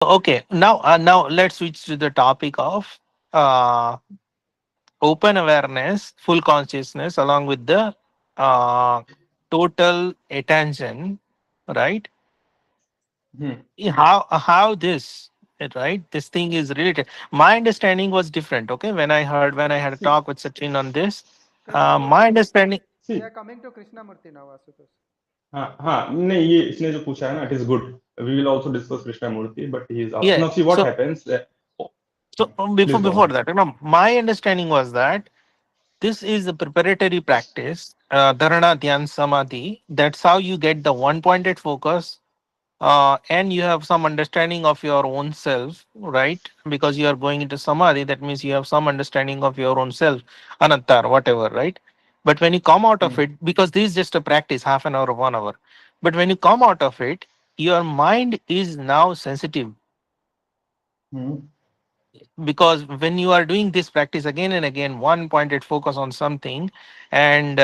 Okay, now let's switch to the topic of uh, open awareness, full consciousness, along with the uh, total attention, right? Hmm. How this, right? This thing is related. My understanding was different. Okay, when I had a talk See, with Sachin on this, my Krishnamurti. understanding. We are see. coming to Krishnamurti now, Asutosh. हाँ हाँ नहीं ये इसने जो पूछा है ना it is good we will also discuss Krishna Murthy but he is Yeah. Now see what So happens before please go on that, my understanding was that this is a preparatory practice, dharana, dhyan, samadhi. That's how you get the one-pointed focus, and you have some understanding of your own self, right? Because you are going into samadhi, that means you have some understanding of your own self, anatta, or whatever, right? But when you come out of it, because this is just a practice, half an hour or 1 hour, but when you come out of it, your mind is now sensitive, because when you are doing this practice again and again, one pointed focus on something, and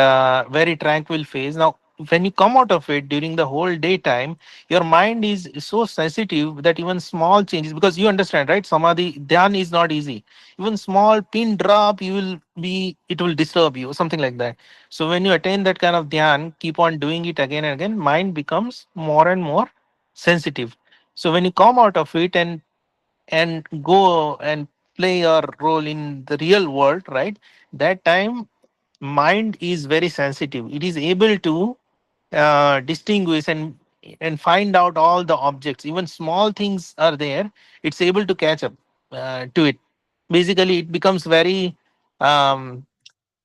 very tranquil phase. Now when you come out of it during the whole daytime, your mind is so sensitive that even small changes, because you understand, right? Samadhi dhyan is not easy. Even small pin drop, you will be, it will disturb you, something like that. So when you attain that kind of dhyan, keep on doing it again and again, mind becomes more and more sensitive. So when you come out of it and go and play your role in the real world, right? That time mind is very sensitive. It is able to distinguish and find out all the objects, even small things are there. It's able to catch up to it. Basically it becomes very um,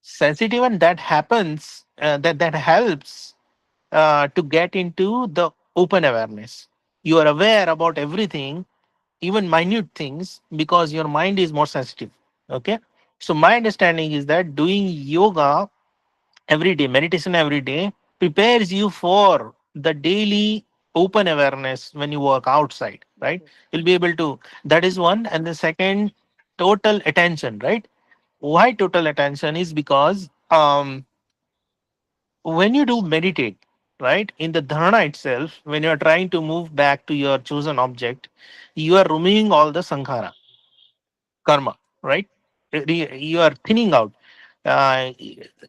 sensitive, and that happens, that helps to get into the open awareness. You are aware about everything, even minute things, because your mind is more sensitive. Okay, so my understanding is that doing yoga every day, meditation every day, prepares you for the daily open awareness. When you work outside, Yes, right, yes. you'll be able to, that is one. And the second, total attention, right? Why total attention is because when you do meditate, right, in the dharana itself, when you are trying to move back to your chosen object, you are removing all the sankhara, karma, right? You are thinning out. Uh,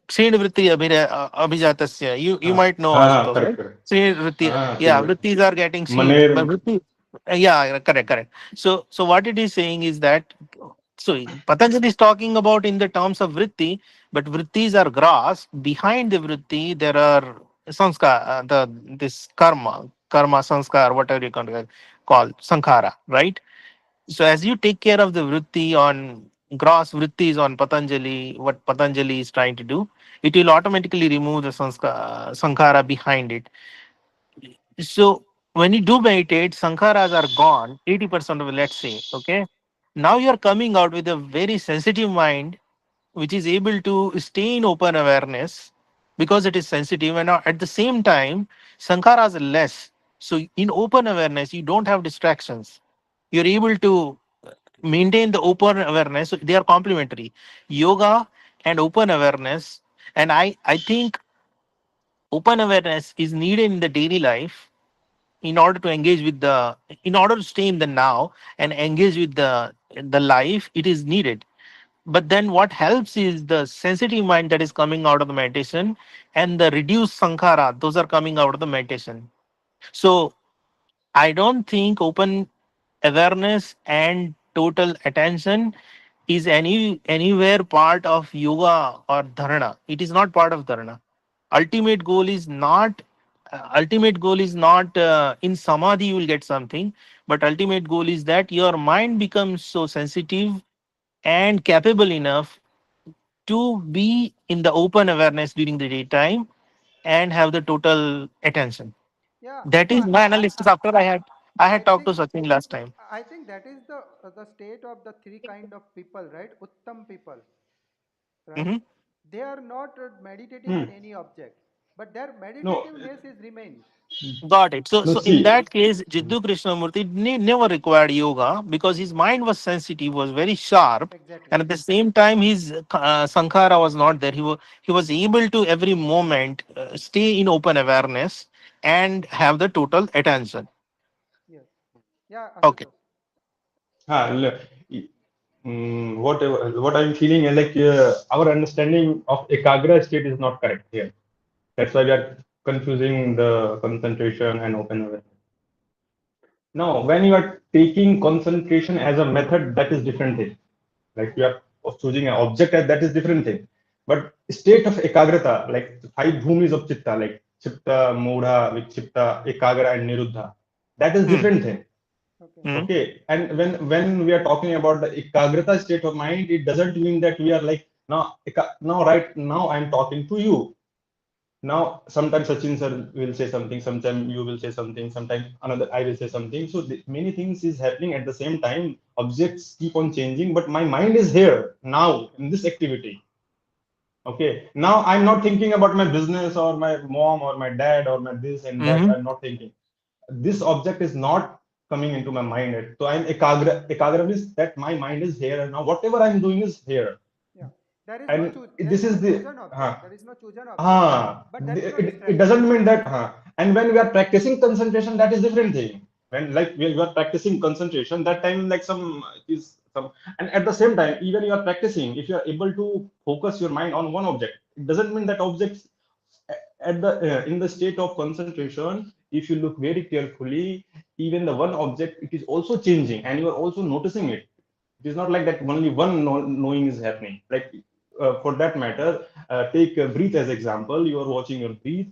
Sri vritti abhijatasya. You हाँ might know हाँ Asutosh, correct right? Correct Sri vritti. हाँ Yeah, Shri vrittis are getting seen. Maner But vritti, yeah, correct, correct. So what it is saying is that, so Patanjali is talking about in the terms of vritti, but vrittis are grass. Behind the vritti, there are sanskar, this karma sanskar, whatever you can call sankhara, right? So as you take care of the vritti on gross vrittis on Patanjali, what Patanjali is trying to do, it will automatically remove the sankhara behind it. So when you do meditate, sankharas are gone, 80% of it, let's say. Okay. Now you're coming out with a very sensitive mind, which is able to stay in open awareness because it is sensitive, and at the same time, sankharas are less. So in open awareness, you don't have distractions. You're able to maintain the open awareness. So they are complementary. Yoga and open awareness. And I think open awareness is needed in the daily life in order to engage with the, in order to stay in the now and engage with the life. It is needed. But then what helps is the sensitive mind that is coming out of the meditation, and the reduced sankhara, those are coming out of the meditation. So I don't think open awareness and total attention is anywhere part of yoga or dharana. It is not part of dharana. Ultimate goal is not, ultimate goal is not in samadhi you will get something, but ultimate goal is that your mind becomes so sensitive and capable enough to be in the open awareness during the daytime and have the total attention. Yeah. That So is my analysis after I had I talked to think Sachin last time. I think that is the state of the three kind of people, right? Uttam people, right? Hmm. They are not meditating on Hmm. any object, but their No, meditativeness is remains. Got it. So, no, so in see. that case, Jiddu Krishnamurti never required yoga because his mind was sensitive, was very sharp, Exactly. and at the same time, his sankhara was not there. He was able to every moment stay in open awareness and have the total attention. Yes. Yeah, Okay. Ashutosh. What I'm feeling is like our understanding of ekagra state is not correct here. That's why we are confusing the concentration and open awareness. Now, when you are taking concentration as a method, that is different thing. Like you are choosing an object as that is different thing. But state of ekagrata, like five bhumis of chitta, like chitta, mudha, vichitta, ekagra, and niruddha, that is Hmm. different thing. Okay. Hmm. Okay, and when we are talking about the ekagrata state of mind, it doesn't mean that we are like now right now I'm talking to you. Now sometimes Sachin sir will say something, sometimes you will say something, sometimes another I will say something. So many things is happening at the same time. Objects keep on changing, but my mind is here now in this activity. Okay, now I'm not thinking about my business or my mom or my dad or my this and that. Hmm. I'm not thinking. This object is not coming into my mind yet. So I'm ekagra means that my mind is here and now whatever I'm doing is here. Yeah. And There this is no is the chosen object. There is no chosen object, but there is no it distraction. doesn't mean that and when we are practicing concentration, that is different thing. When like we are practicing concentration, that time like some is some, and at the same time, even you are practicing, if you are able to focus your mind on one object, it doesn't mean that objects at the in the state of concentration, if you look very carefully, even the one object it is also changing and you are also noticing it. It is not like that only one knowing is happening. Like for that matter, take breathe as example. You are watching your breathe.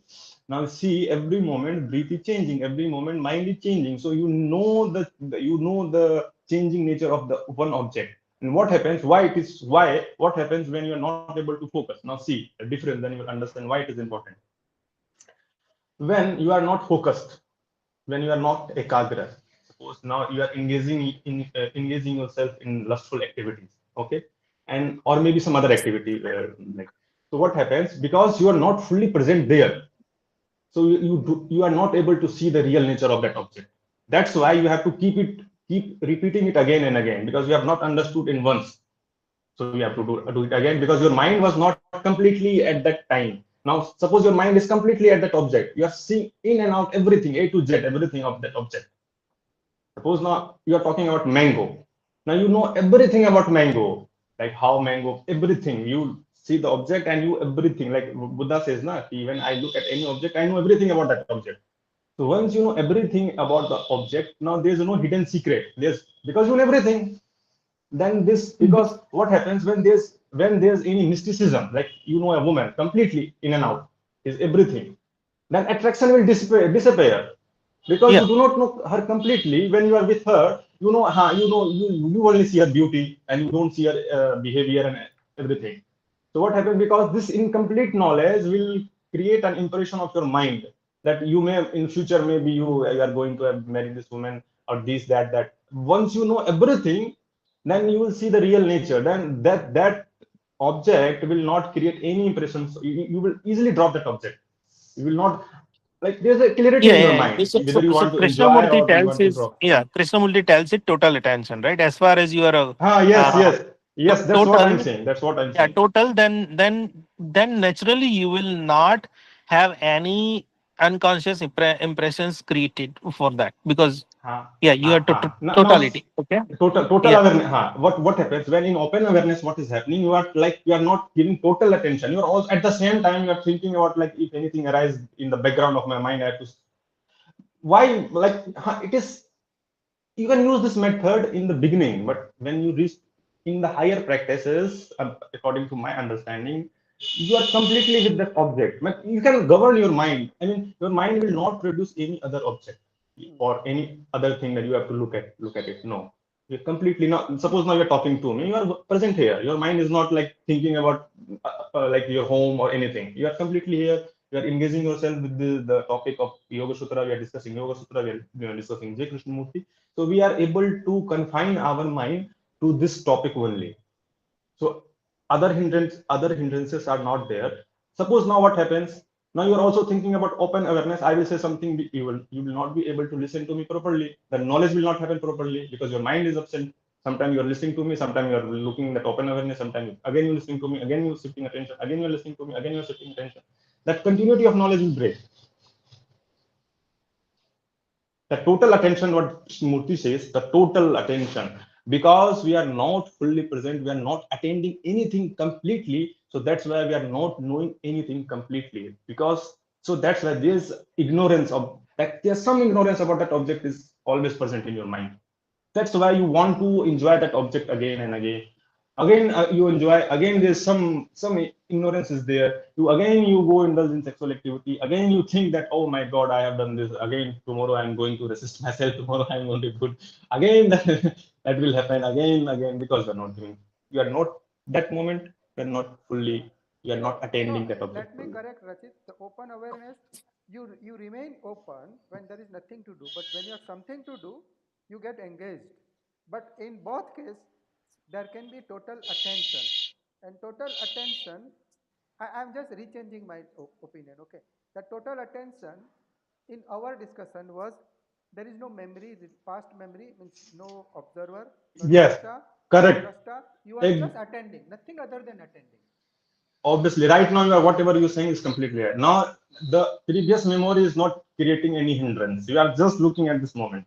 Now see every moment breathe is changing. Every moment mind is changing. So you know you know the changing nature of the one object. And what happens? Why it is? Why? What happens when you are not able to focus? Now see the difference. Then you will understand why it is important. When you are not focused, when you are not ekagra, suppose now you are engaging yourself in lustful activities, okay, and or maybe some other activity like, so what happens because you are not fully present there, so you are not able to see the real nature of that object. That's why you have to keep repeating it again and again because you have not understood in once. So you have to do it again because your mind was not completely at that time. Now suppose your mind is completely at that object, you are seeing in and out everything, A to Z, everything of that object. Suppose now you are talking about mango. Now you know everything about mango, like how mango, everything. You see the object and you everything. Like Buddha says, na, when I look at any object, I know everything about that object. So once you know everything about the object, now there's no hidden secret. There's because you know everything. Then this because what happens when there's any mysticism, like you know a woman completely in and out, is everything, then attraction will disappear because Yeah. you do not know her completely. When you are with her, you know, you only see her beauty and you don't see her behavior and everything. So what happens because this incomplete knowledge will create an impression of your mind that you may in future maybe you are going to have marry this woman or this that. Once you know everything, then you will see the real nature. Then that object will not create any impressions. You will easily drop that object. You will not like there's a clarity Yeah, in your yeah. mind So, whether you so want to enjoy Krishnamurti or you tells want to is, drop. yeah, Krishnamurti tells it total attention, right? As far as you are a Yes, uh, yes. That's what I'm total, saying. That's what I'm yeah, saying. total, then naturally you will not have any unconscious impressions created for that because yeah, you are Now totality. Okay. total Yeah. awareness. What happens when in open awareness? What is happening? You are like you are not giving total attention. You are all at the same time you are thinking about like if anything arises in the background of my mind, I have to why like it is you can use this method in the beginning, but when you reach in the higher practices, according to my understanding, you are completely with that object. But you can govern your mind. I mean, your mind will not produce any other object Hmm. or any other thing that you have to look at it. No, you're completely not. Suppose now you're talking to me, you are present here. Your mind is not like thinking about like your home or anything. You are completely here. You are engaging yourself with the topic of Yoga Sutra. We are discussing Yoga Sutra. We are discussing J. Krishnamurti. So we are able to confine our mind to this topic only. So other hindrances are not there. Suppose now what happens? Now you are also thinking about open awareness. I will say something, you will not be able to listen to me properly. The knowledge will not happen properly because your mind is absent. Sometimes you are listening to me, sometimes you are looking at open awareness, sometimes again you're listening to me, again you're shifting attention, again you're listening to me, again you're shifting attention. That continuity of knowledge will break. The total attention, what Murthy says, the total attention. because we are not fully present, we are not attending anything completely. So that's why we are not knowing anything completely. Because so that's why there's ignorance of that. There's some ignorance about that object is always present in your mind. That's why you want to enjoy that object again and again you enjoy again. There's some ignorance is there. You again you go indulge in sexual activity. Again you think that, oh my god, I have done this again. Tomorrow I'm going to resist myself. Tomorrow I'm going to put again. That will happen again because you're not doing, you are not that moment, you're not fully, you're not So attending that let object me fully. correct Rachit. The open awareness, you remain open when there is nothing to do, but when you have something to do, you get engaged. But in both cases, there can be total attention, and total attention. I'm just rechanging my opinion. Okay, the total attention in our discussion was there is no memory, past memory means no observer, no Yes, drashta, no correct. drashta. You are Ex- just attending, nothing other than attending. Obviously right now you are, whatever you're saying is completely right. Now the previous memory is not creating any hindrance. You are just looking at this moment.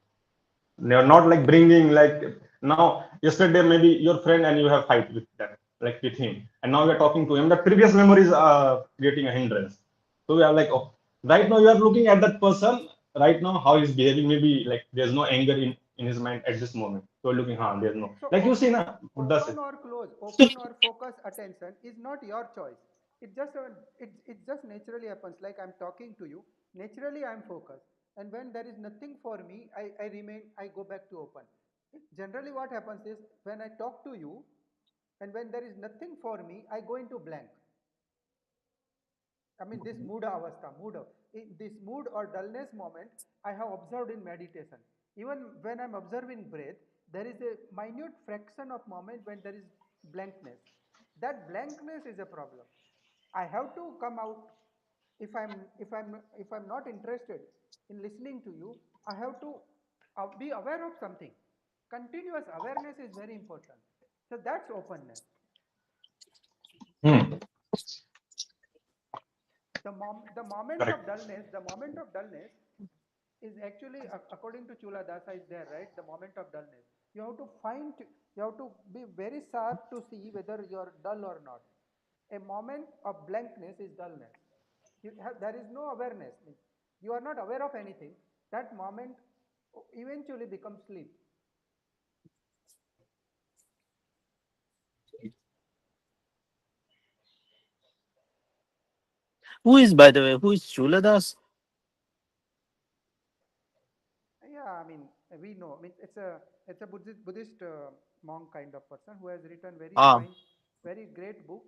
You're not like bringing like, now yesterday maybe your friend and you have fight with them, like with him, and now you're talking to him. The previous memories are creating a hindrance. So we are like, oh, right now you are looking at that person right now, how he's behaving. Maybe like there's no anger in his mind at this moment. So you're looking, huh, there's no, So like you see na Buddha says. open or close, So, open or focus attention is not your choice. It just it just naturally happens. Like I'm talking to you, naturally I'm focused, and when there is nothing for me, I remain. I go back to open. Generally, what happens is when I talk to you, and when there is nothing for me, I go into blank. I mean, this mood avastha, this mood or dullness moment, I have observed in meditation. Even when I'm observing breath, there is a minute fraction of moment when there is blankness. That blankness is a problem. I have to come out. If I'm not interested in listening to you, I have to be aware of something. Continuous awareness is very important. So that's openness. Hmm, correct. The moment of dullness is actually according to Chula Dasa is there, right? The moment of dullness. You have to find, you have to be very sharp to see whether you are dull or not. A moment of blankness is dullness. There is no awareness. You are not aware of anything. That moment eventually becomes sleep. who is, by the way, who is Chuladas? Yeah, I mean, we know. I mean, it's a Buddhist monk kind of person who has written very Ah, fine, very great book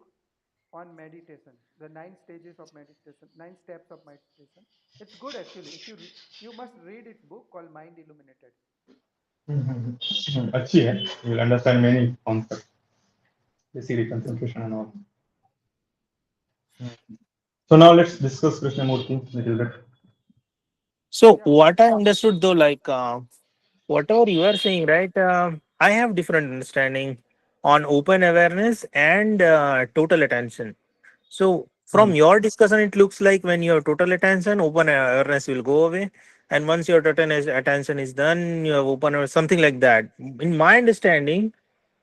on meditation. The 9 stages of meditation, 9 steps of meditation. It's good actually. If you must read its book called Mind Illuminated. अच्छी है. You will understand many concepts, basically concentration and all. So now let's discuss Krishnamurti a little bit. so Yeah, what I understood though, like whatever you are saying, right? I have different understanding on open awareness and total attention. So from Hmm. your discussion, it looks like when you have total attention, open awareness will go away, and once your total attention is done, you have open awareness, something like that. In my understanding,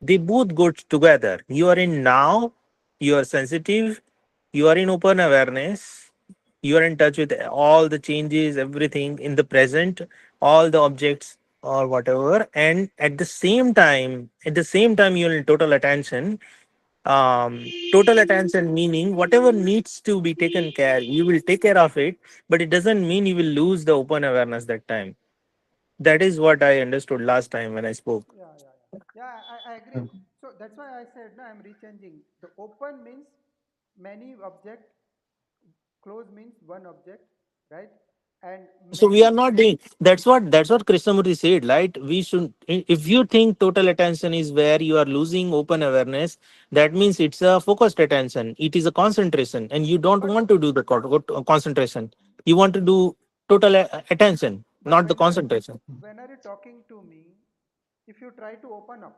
they both go together. You are in now, you are sensitive, you are in open awareness, you are in touch with all the changes, everything in the present, all the objects or whatever, and at the same time you're in total attention. Total attention meaning whatever needs to be taken care, you will take care of it, but it doesn't mean you will lose the open awareness that time. That is what I understood last time when I spoke. yeah. I agree. So that's why I said no. I'm rechanging. The open means many object, close means one object, right? And So we are many not many. doing, that's what Krishnamurti said, right? We should, if you think total attention is where you are losing open awareness, that means it's a focused attention, it is a concentration, and you don't But want to do the concentration, you want to do total attention, but not the concentration. when are you talking to me? If you try to open up,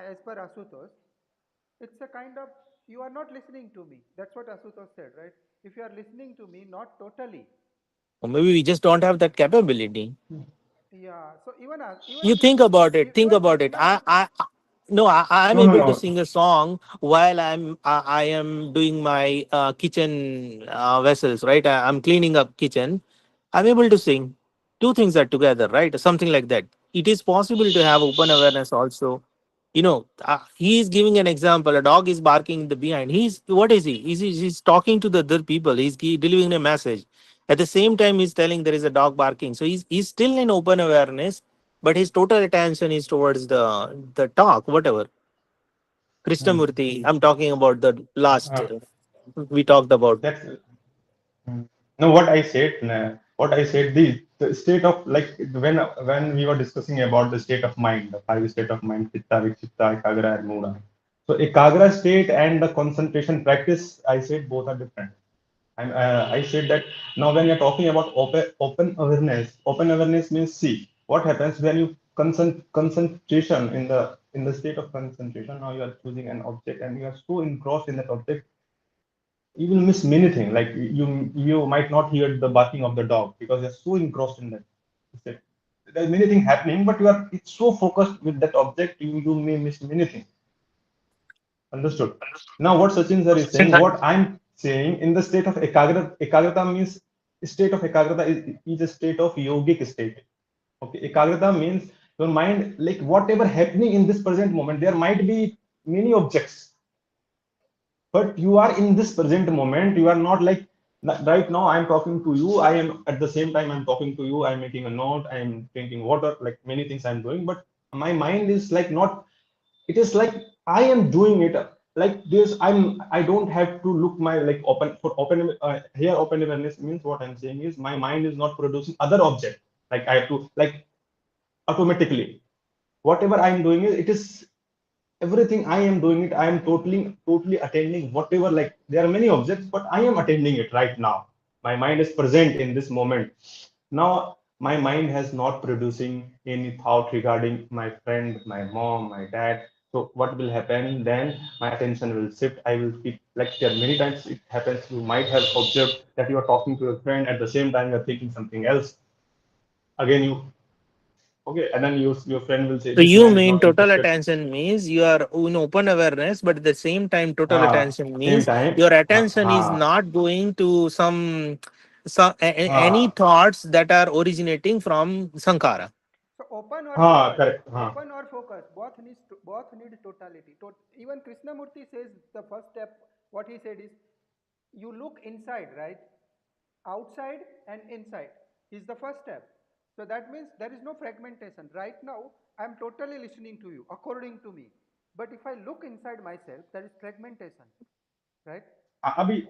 as per Asutosh, it's a kind of you are not listening to me. That's what Asutosh said, right? If you are listening to me, not totally. Or maybe we just don't have that capability. Yeah. So even You think about it. Think even about it. Krishnamurti. No, I'm No, no, able to no. sing a song while I am doing my kitchen vessels, right? I'm cleaning up kitchen. I'm able to sing. Two things are together, right? Something like that. It is possible to have open awareness also. He is giving an example. A dog is barking in the behind. He's what is he? He's talking to the other people. He's delivering a message. At the same time, he's telling there is a dog barking. So he's still in open awareness, but his total attention is towards the talk, whatever. Hmm. Krishnamurti, I'm talking about the last Uh, we talked about. that's no, what I said. What I said. The state of, like, when we were discussing about the state of mind, the five state of mind: chitta, vichitta, ekagra, and mula. So ekagra state and the concentration practice, I said both are different. I said that now when you're talking about open awareness means, see what happens when you concentration in the state of concentration. Now you are choosing an object and you are so engrossed in that object, you will miss many things. Like you might not hear the barking of the dog because you're so engrossed in that state. There's many things happening, but you are it's so focused with that object, you may miss many things. Understood. Now, what Sachin sir is saying, what I'm saying, in the state of ekagrata means, state of ekagrata is a state of yogic state. Okay, ekagrata means your mind, like whatever happening in this present moment, there might be many objects, but you are in this present moment. You are not like, right now I'm talking to you. I am at the same time I'm talking to you. I'm making a note. I'm drinking water. Like many things I'm doing, but my mind is like not, it is like I am doing it like this. I don't have to look my, like, open for open here. Open awareness means, what I'm saying is, my mind is not producing other object. Like I have to, like, automatically whatever I'm doing is, it is everything I am doing it. I am totally attending whatever, like there are many objects, but I am attending it right now. My mind is present in this moment. Now my mind has not producing any thought regarding my friend, my mom, my dad. So what will happen then? My attention will shift. I will keep, like, there are many times it happens. You might have observed that you are talking to a friend, at the same time you're thinking something else. Again, you, okay, and then your friend will say, So this you man is mean not total interested. attention means you are in open awareness, but at the same time, total attention Same means time. your attention is Ha, not going to any ha, thoughts that are originating from sankara. So open or ha, focus, correct. Ha. open or focus, both need totality. Even Krishnamurti says the first step. What he said is, you look inside, right? Outside and inside is the first step. So that means there is no fragmentation. Right now, I am totally listening to you according to me. But if I look inside myself, there is fragmentation, right? Abhi,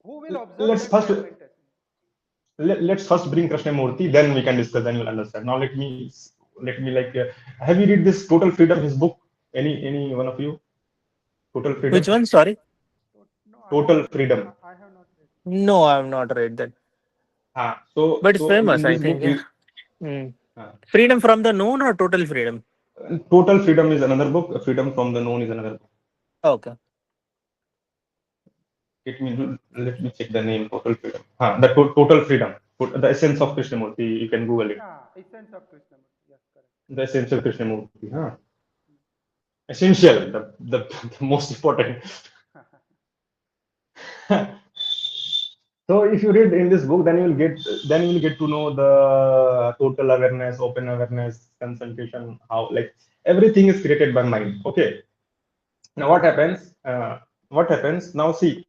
Who will observe let's that first fragmentation? let's first bring Krishnamurti, then we can discuss. Then you'll understand. Now let me, like, have you read this Total Freedom, his book? Any one of you? Total Which Freedom. one? Sorry. No, I have Total not. Freedom. I have not read. No, I have not read that. So But it's in famous, I this book, think. Yeah. Hmm. uh, Freedom from the known or total freedom? Total Freedom is another book. Freedom from the Known is another book. Okay. Let me check the name. Total Freedom. Total Freedom. The Essence of Krishnamurti. You can Google it. Yeah, essence of Krishnamurti. Yes, correct. The Essence of Krishnamurti. Essential. The most important. So if you read in this book, then you will get to know the total awareness, open awareness, concentration, how, like, everything is created by mind. Okay. Now what happens? What happens? Now see,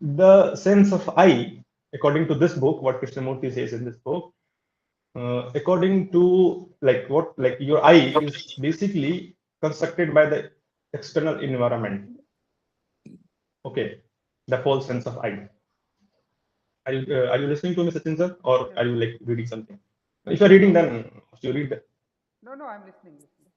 the sense of I, according to this book, what Krishnamurti says in this book, according to, like, what, like, your I is basically constructed by the external environment. Okay, the whole sense of I. Are you listening to me, Sachin sir, or Yes, are you yes. like reading something? If you're reading, No, then you read. no, no. I'm listening. Listening.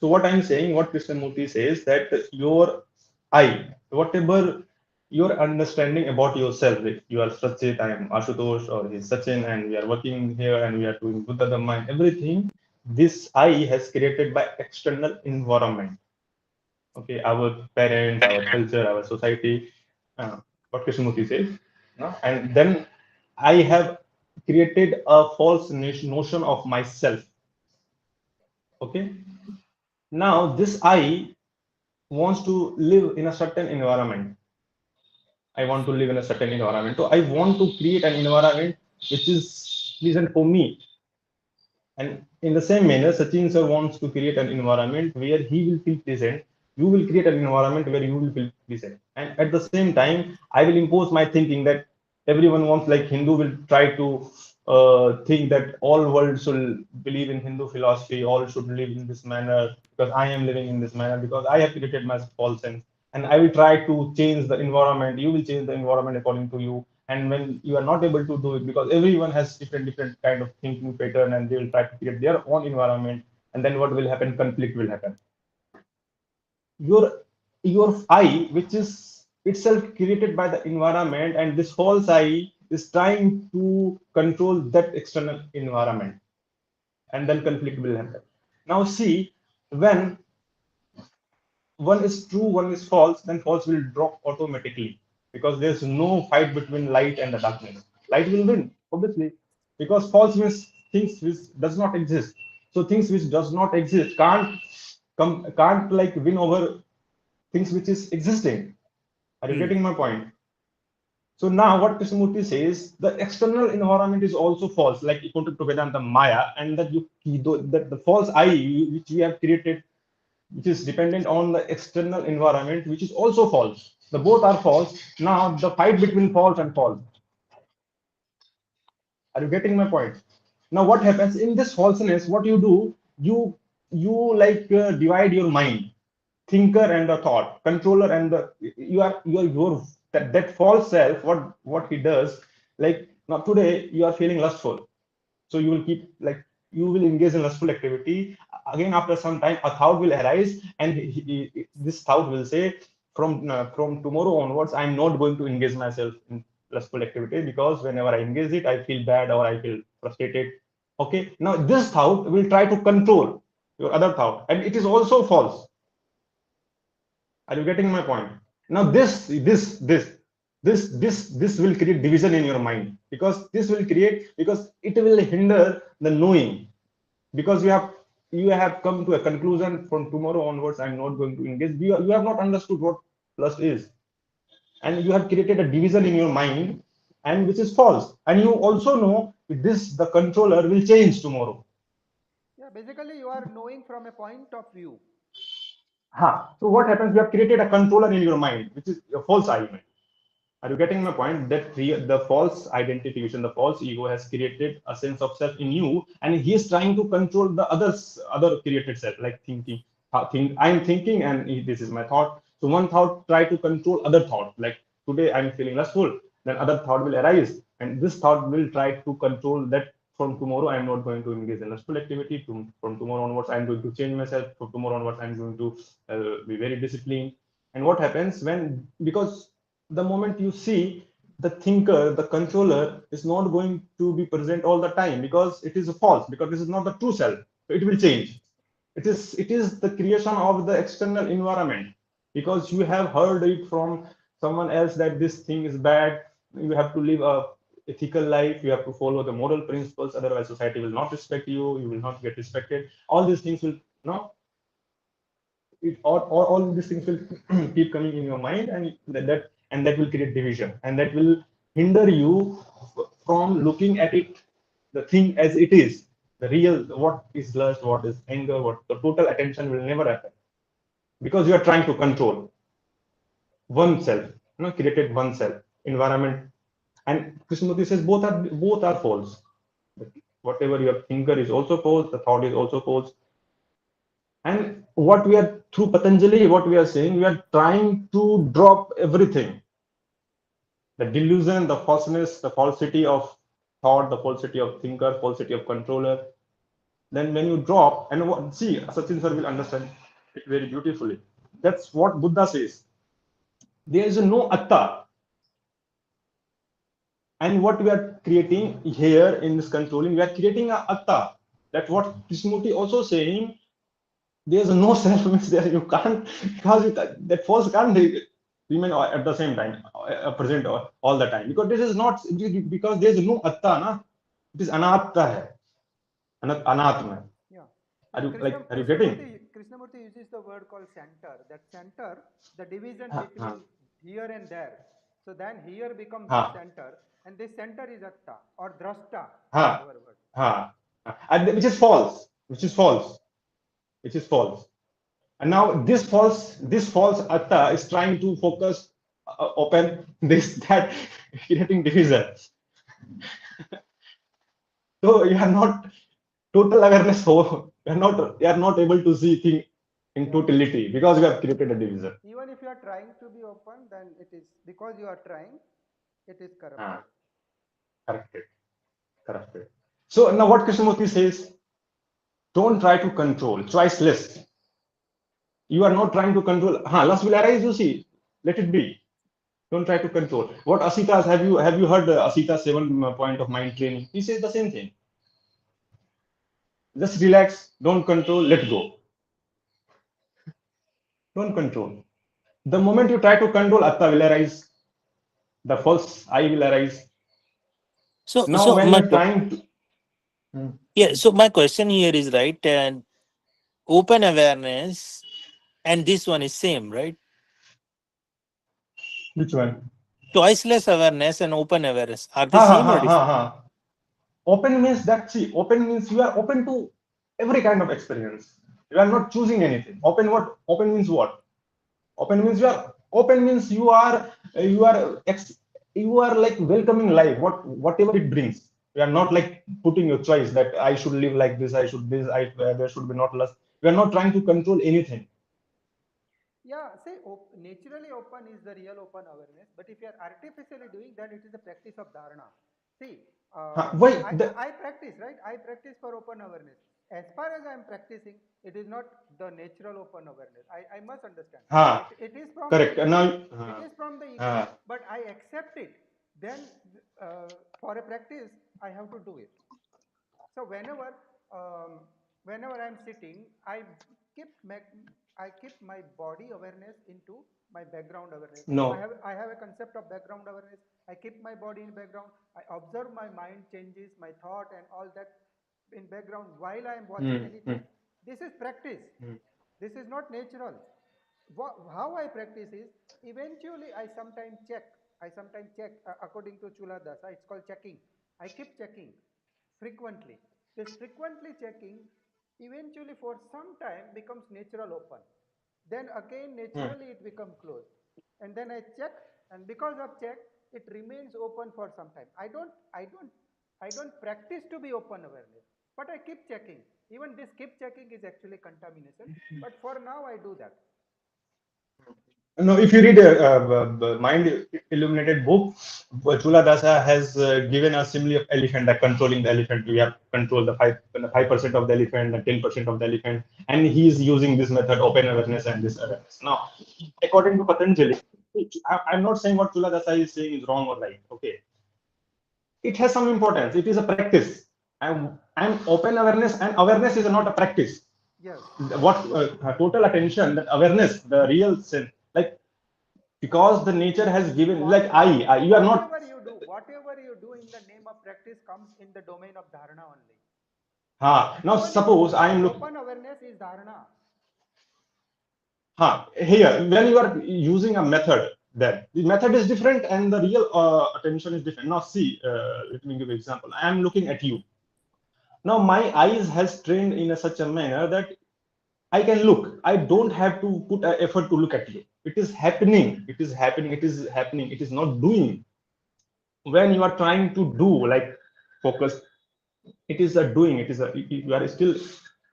So what I'm saying, what Krishnamurti says, that your I, whatever your understanding about yourself, if you are Sachit, I am Ashutosh, or he's Sachin, and we are working here and we are doing Buddha Dhamma and everything, this I has created by external environment. Okay, our parents, our culture, our society, what Krishnamurti says. No? And then I have created a false notion of myself. Okay. Now this I wants to live in a certain environment. I want to live in a certain environment. So I want to create an environment which is pleasant for me. And in the same manner, Sachin sir wants to create an environment where he will feel pleasant. You will create an environment where you will feel pleasant. And at the same time, I will impose my thinking that everyone wants, like Hindu will try to think that all world should believe in Hindu philosophy, all should live in this manner because I am living in this manner because I have created my false sense. And I will try to change the environment. You will change the environment according to you. And when you are not able to do it, because everyone has different kind of thinking pattern, and they will try to create their own environment, and then what will happen? Conflict will happen. Your I, which is itself created by the environment, and this false I is trying to control that external environment, and then conflict will happen. Now see, when one is true, one is false, then false will drop automatically, because there's no fight between light and the darkness. Light will win, obviously, because false means things which does not exist. So things which does not exist can't like win over things which is existing. Are you Hmm. getting my point? So now what Krishnamurti says, the external environment is also false, like according to Vedanta Maya, and that the false I which we have created, which is dependent on the external environment, which is also false. The both are false. Now the fight between false and false. Are you getting my point? Now what happens in this falseness? What you do, you like divide your mind, thinker and the thought, controller and the your that false self. What he does, like now today you are feeling lustful, so you will keep like you will engage in lustful activity. Again after some time a thought will arise, and this thought will say, from tomorrow onwards I'm not going to engage myself in lustful activity, because whenever I engage it I feel bad or I feel frustrated. Okay, now this thought will try to control your other thought, and it is also false. Are you getting my point? Now this will create division in your mind, because this will create, because it will hinder the knowing, because you have come to a conclusion, from tomorrow onwards I'm not going to engage. You have not understood what lust is, and you have created a division in your mind, and which is false. And you also know this, the controller will change tomorrow. Yeah, basically you are knowing from a point of view. So what happens? You have created a controller in your mind, which is a false argument. Are you getting my point? That the false identification, the false ego has created a sense of self in you, and he is trying to control the other created self, like thinking. I'm thinking, and this is my thought. So one thought try to control other thought. Like today I'm feeling lustful, then other thought will arise, and this thought will try to control that. From tomorrow I'm not going to engage in lustful activity. From tomorrow onwards I'm going to change myself. From tomorrow onwards I'm going to be very disciplined. And what happens when, because the moment you see, the thinker, the controller is not going to be present all the time, because it is a false, because this is not the true self. So it will change. It is the creation of the external environment, because you have heard it from someone else that this thing is bad. You have to live a ethical life. You have to follow the moral principles. Otherwise, society will not respect you. You will not get respected. All these things will no all these things will keep coming in your mind, and that will create division, and that will hinder you from looking at it, the thing as it is, the real, what is lust, what is anger, what the total attention will never happen, because you are trying to control oneself, created oneself environment. And Krishnamurti says both are false. Whatever your thinker is also false, the thought is also false. And what we are, through Patanjali, what we are saying, we are trying to drop everything, the delusion, the falseness, the falsity of thought, the falsity of thinker, falsity of controller. Then when you drop, and see, Sachin sir will understand it very beautifully. That's what Buddha says. There is no atta. And what we are creating here in this controlling, we are creating a atta. That's what Krishnamurti also saying. There's no self means there you can't, because that force can't remain at the same time present all the time, because this is not, because there's no atta na? It is anatta hai, anatma. Yeah. Are And you like? Are you getting? Krishnamurti uses the word called center. That center, the division Ha ha between here and there. So then here becomes the ha center, and this center is atta or drashta in ha our word. ha. And which is false. Which is false. Which is false. And now this false atta is trying to focus, open this that, creating division. So you are not total awareness. So you are not able to see thing in Yeah. totality because you have created a division. Even if you are trying to be open, then it is because you are trying, it is corrupted. Ah, corrected, corrected. So now what Krishnamurti says, don't try to control, choiceless. You are not trying to control. Lust will arise, you see. Let it be. Don't try to control. What Asitas, have you heard Asita's 7 point of mind training? He says the same thing. Just relax, don't control, let go. Don't control. The moment you try to control, Atta will arise. The false I will arise. So, Now, so when my you're trying to. Hmm. yeah. So my question here is right. And open awareness and this one is same, right? Which one? Choiceless awareness and open awareness are they Ha ha same ha or ha different? ha. Open means that, see, open means you are open to every kind of experience. You are not choosing anything. Open means what? Open means you are like welcoming life, whatever it brings. You are not like putting your choice that I should live like this, I should this, there should be not less. You are not trying to control anything. Yeah, say naturally open is the real open awareness, but if you are artificially doing that, it is a practice of dharana. See, Why I practice, right? I practice for open awareness. As far as I am practicing, it is not the natural open awareness. I must understand. ha It is from the correct. ego. Now It is from the ego, uh, but I accept it. Then for a practice, I have to do it. So um, whenever I'm sitting, keep my, I keep my body awareness into my background awareness. no. I have a concept of background awareness. I keep my body in background. I observe my mind changes, my thought and all that in background while I am watching Hmm, hmm, anything. This is practice. hmm, This is not natural. How I practice is eventually I sometimes check according to Chula Dasa. It's called checking. I keep checking frequently. This frequently checking eventually for some time becomes natural open. Then again hmm. naturally it becomes closed. And then I check, and because of check, it remains open for some time. I don't practice to be open awareness, but I keep checking. Even this keep checking is actually contamination, but for now I do that. No, if you read a mind illuminated book, Chula Dasa has given a simile of elephant, like controlling the elephant. We have control the 5% of the elephant, and 10% of the elephant, and he is using this method, open awareness and this awareness. Now, according to Patanjali, I'm not saying what Chula Dasa is saying is wrong or right. Okay, it has some importance. It is a practice. I'm open awareness, and awareness is not a practice. Yes. What total attention, that awareness, the real sense, like, because the nature has given, like, you are not. Whatever you do in the name of practice comes in the domain of dharana only. Now suppose I Even am look. open awareness is dharana. Here, when you are using a method, then the method is different and the real attention is different. Now see, let me give you an example. I am looking at you. Now my eyes has trained in such a manner that I can look. I don't have to put an effort to look at you. It is happening. It is happening. It is happening. It is not doing. When you are trying to do, like, focus, it is a doing. It is a, you are still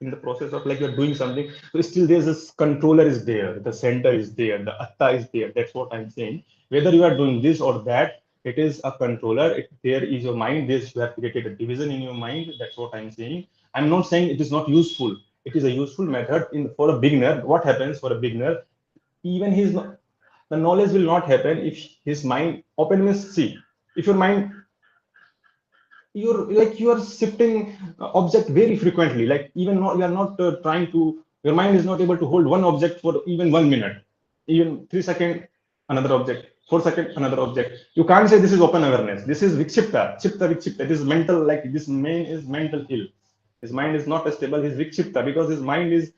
in the process of, like, you're doing something. So still there's this controller is there. The center is there. The atta is there. That's what I'm saying. Whether you are doing this or that, it is a controller. There is your mind. This, you have created a division in your mind. That's what I'm saying. I'm not saying it is not useful. It is a useful method in for a beginner. What happens for a beginner? Even his the knowledge will not happen if his mind open means, see, if your mind, you are shifting object very frequently, like, even not, you are not trying to, your mind is not able to hold one object for even 1 minute, even 3 seconds, another object. 4 seconds another object. You can't say this is open awareness. This is vikshipta, chipta vikshipta. This is mental, like this man is mental ill. His mind is not stable. He's vikshipta because his mind is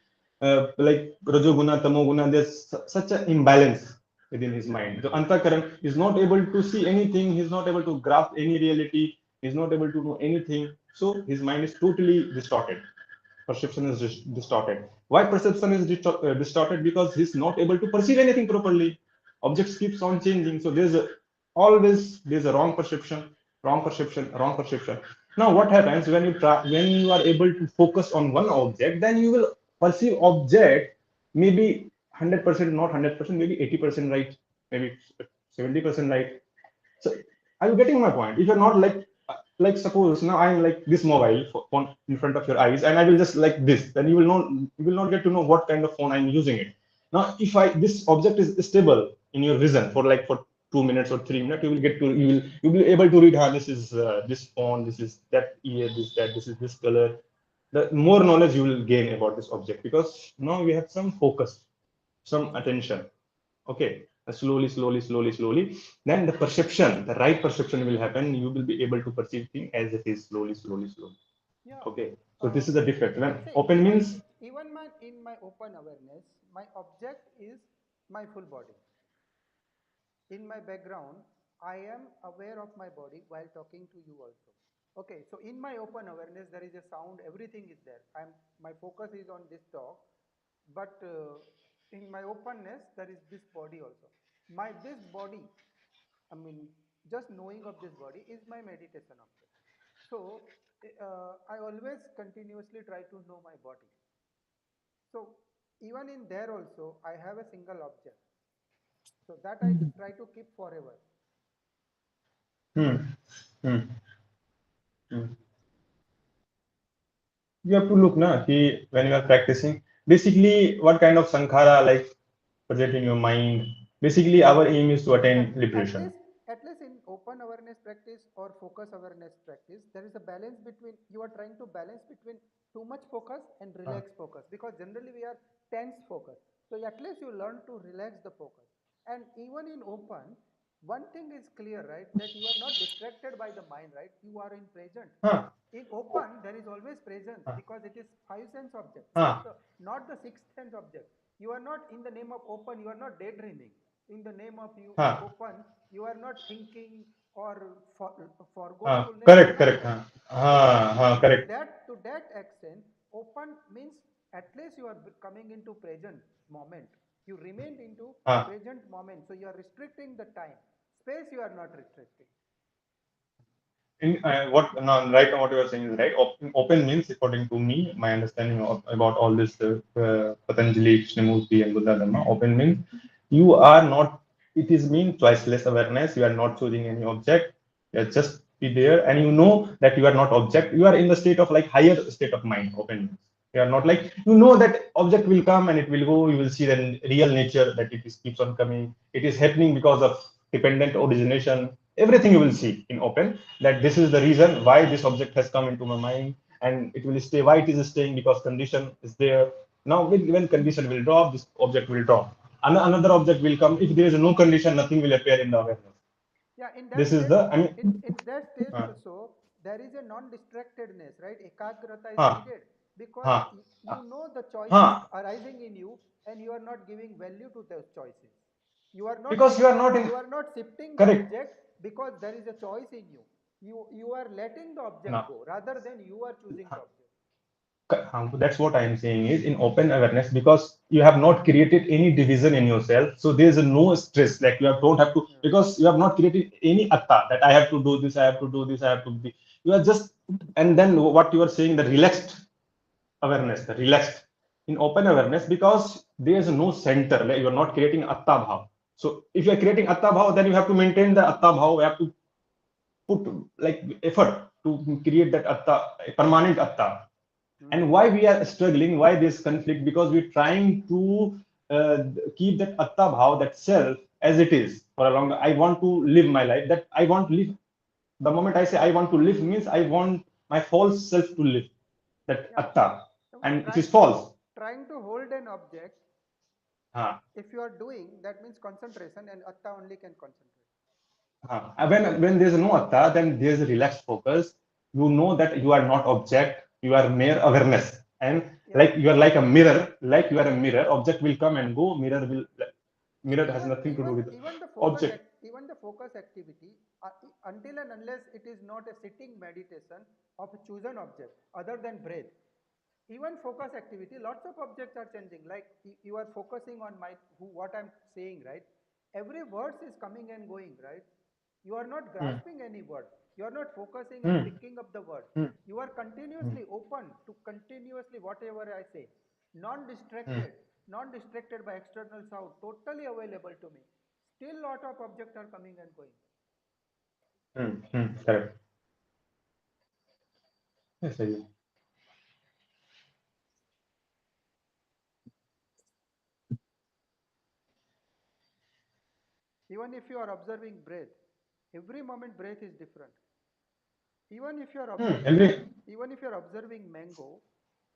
like rajoguna, tamoguna. There's such an imbalance within his mind. The antakaran is not able to see anything. He's not able to grasp any reality. He's not able to know anything. So his mind is totally distorted. Perception is distorted. Why perception is distorted? Because he's not able to perceive anything properly. Objects keeps on changing, so there's a wrong perception, wrong perception, wrong perception. Now what happens when you try, when you are able to focus on one object, then you will perceive object maybe 100%, not 100%, maybe 80% right, maybe 70% right. So are you getting my point? If you're not like suppose now I'm like this mobile phone in front of your eyes, and I will just like this, then you will not get to know what kind of phone I'm using it. Now, if I this object is stable in your vision for like for 2 minutes or 3 minutes, you will be able to read how this is this phone, this is that ear, this that, this is this color. The more knowledge you will gain about this object because now we have some focus, some attention. Okay, slowly, then the perception, the right perception will happen. You will be able to perceive things as it is, slowly. Yeah. Okay, so Uh, this is the difference. When See, open means, even my in my open awareness, my object is my full body. In my background, I am aware of my body while talking to you also. Okay, so in my open awareness, there is a sound, everything is there. My focus is on this talk, but in my openness, there is this body also. My this body, I mean, just knowing of this body is my meditation object. So I always continuously try to know my body. So even in there also, I have a single object. So that I try to keep forever. hmm, hmm, hmm. You have to look na ki when you are practicing. Basically, what kind of sankhara like present in your mind? Basically, our aim is to at, attain at liberation. least at least in open awareness practice or focus awareness practice, there is a balance between, you are trying to balance between too much focus and Ah, relaxed focus, because generally we are tense focus. So at least you learn to relax the focus. And even in open, one thing is clear, right, that you are not distracted by the mind, right, you are in present. ah, In open there is always presence ah, because it is five sense object, ah, not the sixth sense object. You are not, in the name of open, you are not daydreaming. In the name of you ah, open, you are not thinking or ah. forgetfulness is Correct, not correct. there. Ah, So ah, ah, to correct. that extent, open means at least you are coming into present moment. You remain into Ah. present moment. So you are restricting the time. Space you are not restricting. In what no, right now what you are saying is right. Open means, according to me, my understanding about all this Patanjali, Krishnamurti, and Buddha Dharma. Open means you are not. It is mean choiceless awareness. You are not choosing any object. You are just be there, and you know that you are not object. You are in the state of like higher state of mind. Open means you are not like, you know that object will come and it will go. You will see the real nature that it is keeps on coming. It is happening because of dependent origination. Everything you will see in open, that this is the reason why this object has come into my mind, and it will stay. Why it is staying? Because condition is there. Now when condition will drop, this object will drop. Another object will come. If there is no condition, nothing will appear in the awareness. Yeah, in that This is state, the, I mean, in that state uh, also, there is a non-distractedness, right? Ekagrata is huh, needed because huh, you know the choices huh, arising in you, and you are not giving value to those choices. You are not because you are not in, you are not shifting the correct. object because there is a choice in you. You are letting the object No. go rather than you are choosing the object. That's what I am saying is in open awareness, because you have not created any division in yourself, so there is no stress, like you have, don't have to, Yeah. because you have not created any atta that I have to do this, I have to do this, I have to be, you are just, and then what you are saying, the relaxed awareness, the relaxed in open awareness, because there is no center, like you are not creating atta bhav. So if you are creating atta bhav, then you have to maintain the atta bhav, you have to put like effort to create that atta, permanent atta. And Hmm. why we are struggling, why this conflict, because we're trying to uh, keep that atta bhav, that self, as it is for a long. I want to live my life, that I want to live. The moment I say I want to live means I want my false self to live, that Yeah. atta, So and it try, is false. trying to hold an object huh, If you are doing, that means concentration, and atta only can concentrate. when there's no atta, then there's a relaxed focus. You know that you are not object, you are mere awareness. And Yeah. like you are like a mirror, like you are a mirror, object will come and go, mirror has even nothing to do even with the even the focus object. even the focus activity, until and unless it is not a sitting meditation of a chosen object other than breath, even focus activity, lots of objects are changing, like you are focusing on what I'm saying, right? Every word is coming and going, right? You are not Hmm, grasping any word, you are not focusing and hmm, picking up the word, hmm, you are hmm, continuously open to continuously whatever I say, non hmm, distracted, non distracted by external sound, totally available to me. Still lot of objects are coming and going. correct. Yes, I agree. Even if you are observing breath, every moment breath is different. Even if you are observing, Every even if you are observing mango,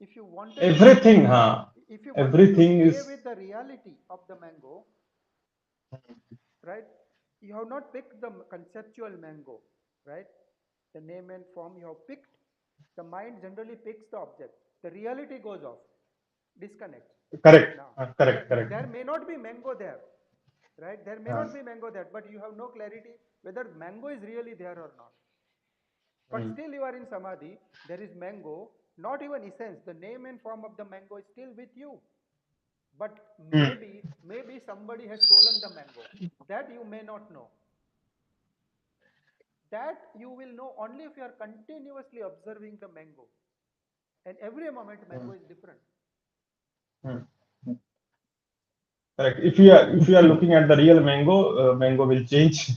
if you wanted to everything, huh? if you wanted to Everything stay is with the reality of the mango, right? You have not picked the conceptual mango, right? The name and form you have picked. The mind generally picks the object. The reality goes off, disconnects. correct, Now, correct, correct. there may not be mango there, right? There may Uh, not be mango there, but you have no clarity whether mango is really there or not. But hmm, still, you are in samadhi. There is mango, not even essence. The name and form of the mango is still with you. But hmm, maybe somebody has stolen the mango. That you may not know. That you will know only if you are continuously observing the mango. And every moment, hmm, mango is different. hmm. Correct. If you are looking at the real mango, mango will change.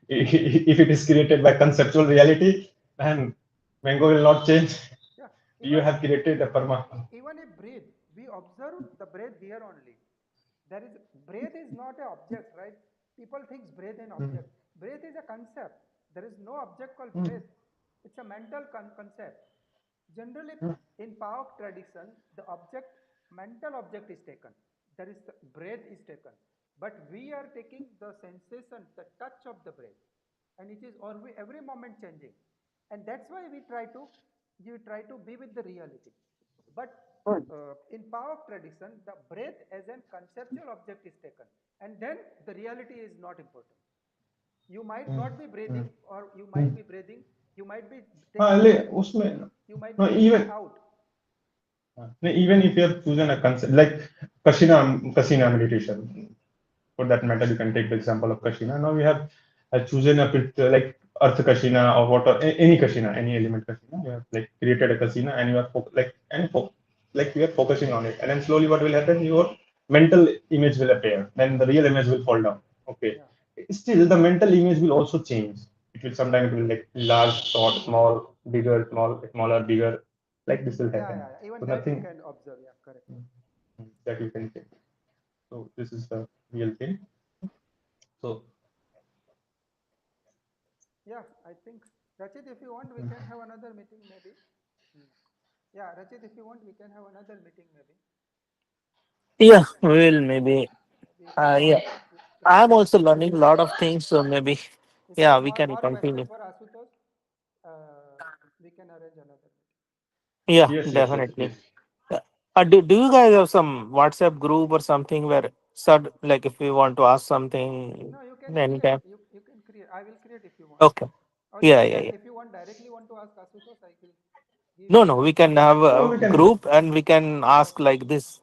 If it is created by conceptual reality, then mango will not change. Yeah. You Even have created a perma. even a breath, we observe the breath here only. There is breath is not an object, right? People think breath an Hmm, object. Breath is a concept. There is no object called hmm, breath. It's a mental concept. Generally, hmm, in Paok tradition, the object, mental object is taken. There is the breath is taken. But we are taking the sensation, the touch of the breath. And it is always every moment changing. And that's why we try to be with the reality. But in Paok tradition, the breath as a conceptual object is taken. And then the reality is not important. You might hmm, not be hmm, breathing, or you hmm. might be breathing, you might be हाँ, taking ले breath, उसमें you might be no taking even out. even if you have chosen a concept like Kasina meditation, for that matter, you can take the example of Kashina. Now we have chosen a bit like Earth Kashina or water, any Kashina, any element Kashina. You have like created a Kashina and you are like you are focusing on it, and then slowly what will happen? Your mental image will appear, then the real image will fall down. Okay, Yeah. still the mental image will also change. It will sometimes be like large, short, small, bigger, small, smaller, bigger. Like this will Yeah, happen. yeah, yeah. Even So that you nothing can observe. Yeah, correct. that you can take. So this is the real thing. So Yeah, I think, Rachit, if you want, we can have another meeting maybe. Hmm. Yeah, Rachit, if you want, we can have another meeting maybe. Yeah, we will maybe. Maybe if you Yeah, want, if you I'm want. also learning a lot of things, so maybe If you yeah, have we more, can more questions continue. for Asutosh, we can arrange another meeting. Yeah, yes, yes, yes, definitely. yes. Yeah. Do you guys have some WhatsApp group or something where like if we want to ask something No, you can create. anytime? You can create. I will create if you want. Okay. Or you Yeah, can, yeah, yeah. if you want directly want to ask Asutosh, I will give No, you no, the. we can have No, a we can. group and we can ask like this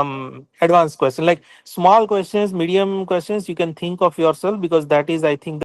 Okay. some advanced question, like small questions, medium questions. You can think of yourself because that is, I think,